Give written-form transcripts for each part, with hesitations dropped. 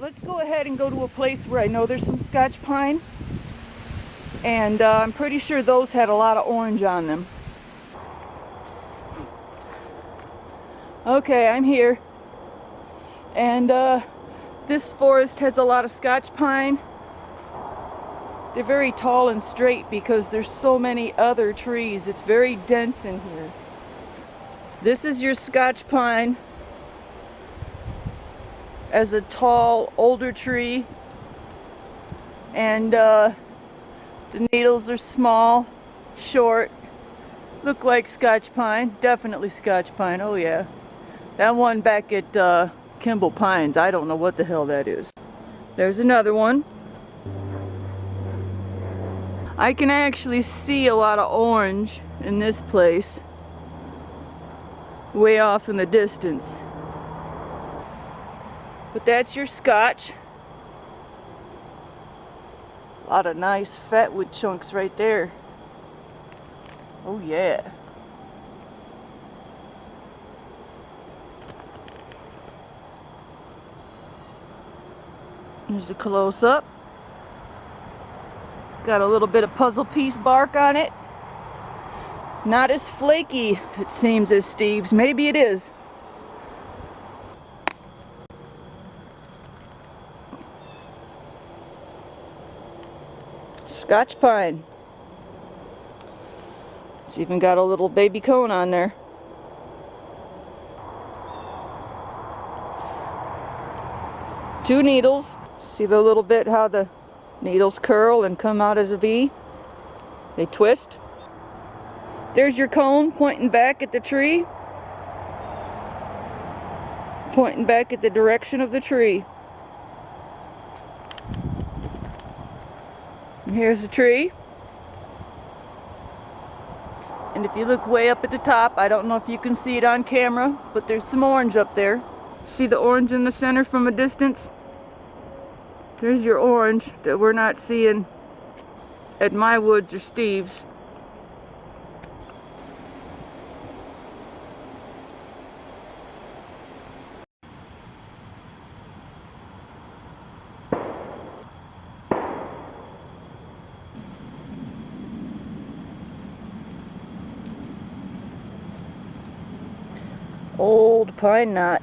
let's go ahead and go to a place where I know there's some Scotch pine. And I'm pretty sure those had a lot of orange on them. Okay, I'm here. And this forest has a lot of Scotch pine. They're very tall and straight because there's so many other trees. It's very dense in here. This is your Scotch pine as a tall, older tree. And the needles are small, short, look like Scotch pine. Definitely Scotch pine, oh yeah. That one back at Kimball Pines, I don't know what the hell that is. There's another one. I can actually see a lot of orange in this place, way off in the distance. But that's your Scotch. A lot of nice fatwood chunks right there. Oh yeah. There's a close-up. Got a little bit of puzzle piece bark on it. Not as flaky, it seems, as Steve's. Maybe it is. Scotch pine. It's even got a little baby cone on there. Two needles. See the little bit how the needles curl and come out as a V? They twist. There's your cone pointing back at the tree. Pointing back at the direction of the tree. And here's the tree. And if you look way up at the top, I don't know if you can see it on camera, but there's some orange up there. See the orange in the center from a distance? There's your orange that we're not seeing at my woods or Steve's. Old pine knot.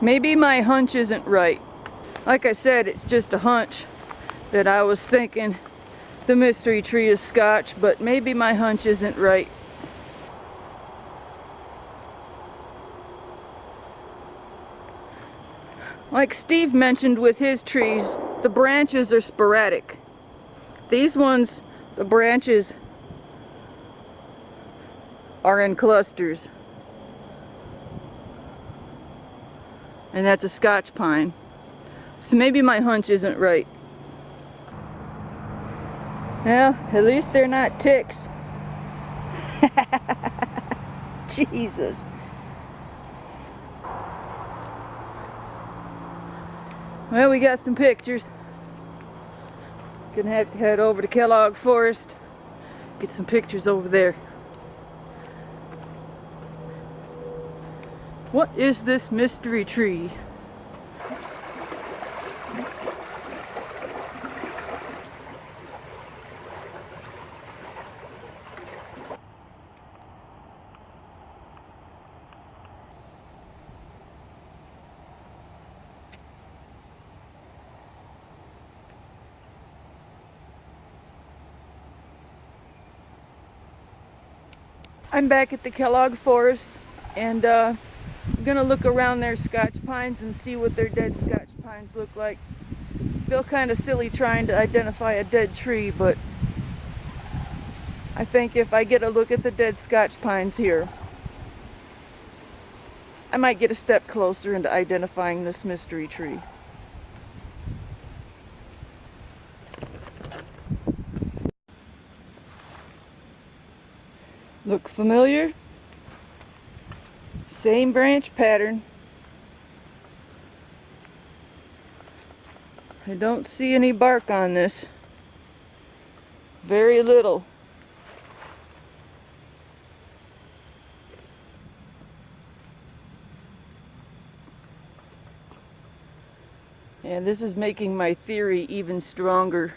Maybe my hunch isn't right. Like I said, it's just a hunch that I was thinking the mystery tree is Scotch, but maybe my hunch isn't right. Like Steve mentioned with his trees, the branches are sporadic. These ones, the branches are in clusters. And that's a Scotch pine. So maybe my hunch isn't right. Well, at least they're not ticks. Jesus. Well, we got some pictures. Gonna have to head over to Kellogg Forest, get some pictures over there. What is this mystery tree? I'm back at the Kellogg Forest, and I'm gonna look around their Scotch pines and see what their dead Scotch pines look like. Feel kind of silly trying to identify a dead tree, but I think if I get a look at the dead Scotch pines here, I might get a step closer into identifying this mystery tree. Look familiar? Same branch pattern. I don't see any bark on this. Very little. And this is making my theory even stronger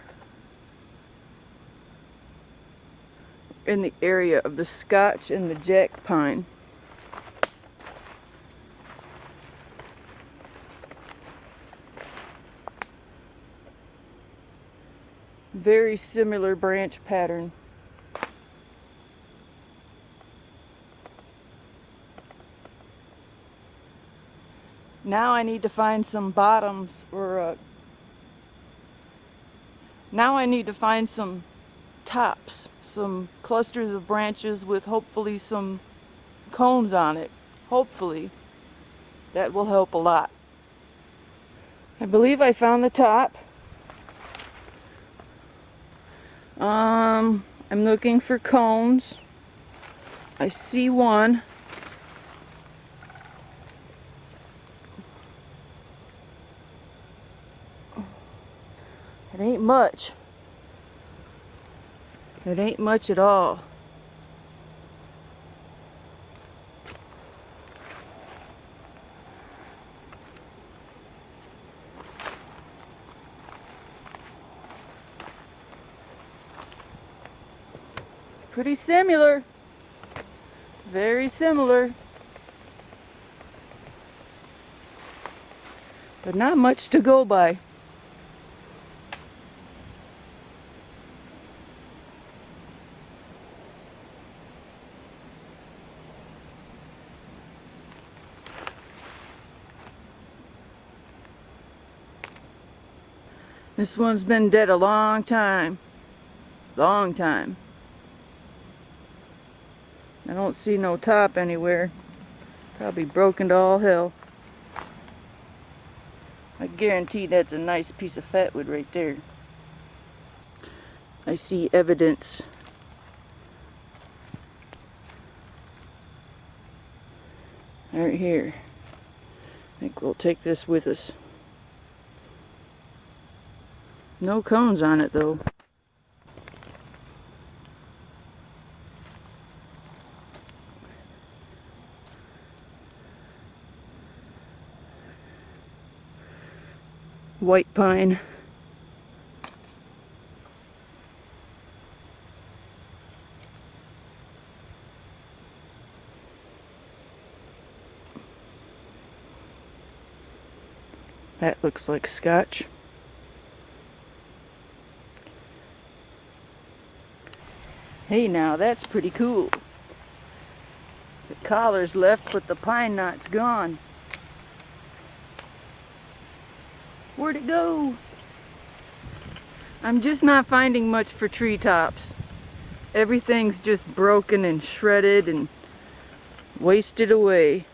in the area of the Scotch and the jack pine. Very similar branch pattern. Now I need to find some bottoms, or now I need to find some tops, some clusters of branches with hopefully some cones on it. Hopefully. That will help a lot. I believe I found the top. I'm looking for cones. I see one. It ain't much. It ain't much at all. Pretty similar. Very similar. But not much to go by. This one's been dead a long time. Long time. I don't see no top anywhere. Probably broken to all hell. I guarantee that's a nice piece of fatwood right there. I see evidence. Right here. I think we'll take this with us. No cones on it though. White pine. That looks like Scotch. Hey now, that's pretty cool. The collar's left, but the pine knot's gone. Where'd it go? I'm just not finding much for treetops. Everything's just broken and shredded and wasted away.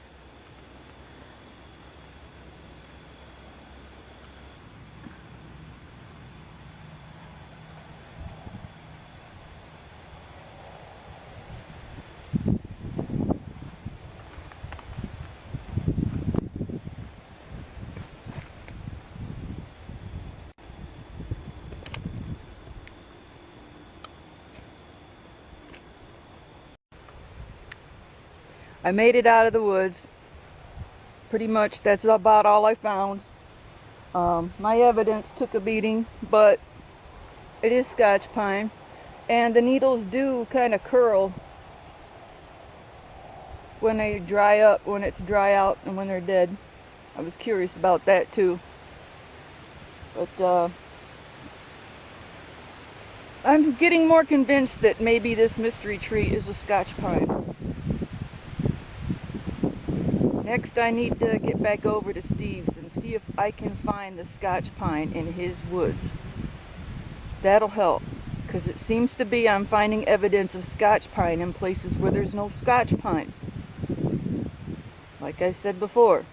I made it out of the woods. Pretty much that's about all I found. My evidence took a beating, but it is Scotch pine. And the needles do kind of curl when they dry up, when it's dry out and when they're dead. I was curious about that too. But I'm getting more convinced that maybe this mystery tree is a Scotch pine. Next I need to get back over to Steve's and see if I can find the Scotch pine in his woods. That'll help, because it seems to be I'm finding evidence of Scotch pine in places where there's no Scotch pine. Like I said before.